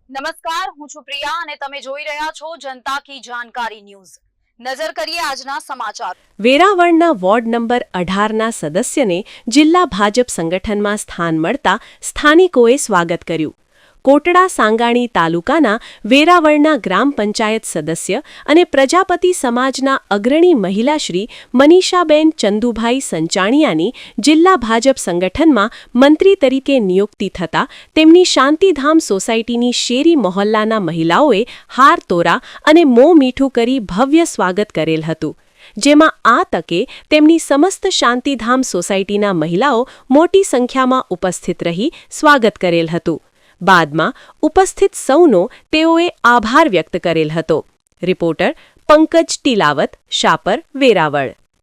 નમસ્કાર, હું છું પ્રિયા અને તમે જોઈ રહ્યા છો જનતા કી જાણકારી ન્યૂઝ। નજર કરીએ આજના સમાચાર। વેરાવળના વોર્ડ નંબર 18ના સદસ્યને જિલ્લા ભાજપ સંગઠનમાં સ્થાન મળતા સ્થાનિકોએ સ્વાગત કર્યું। કોટડા સાંગાણી તાલુકાના વેરાવળના ગ્રામ પંચાયત સદસ્ય અને પ્રજાપતિ સમાજના અગ્રણી મહિલાશ્રી મનીષાબેન ચંદુભાઈ સંચાણિયાની જિલ્લા ભાજપ સંગઠનમાં મંત્રી તરીકે નિયુક્તિ થતાં તેમની શાંતિધામ સોસાયટીની શેરી મહોલ્લાના મહિલાઓએ હાર તોરા અને મોં મીઠું કરી ભવ્ય સ્વાગત કરેલ હતું, જેમાં આ તકે તેમની સમસ્ત શાંતિધામ સોસાયટીના મહિલાઓ મોટી સંખ્યામાં ઉપસ્થિત રહી સ્વાગત કરેલ હતું। બાદમાં ઉપસ્થિત સૌનો તેઓએ આભાર વ્યક્ત કરેલ હતો। રિપોર્ટર પંકજ ટીલાવત, શાપર, વેરાવળ।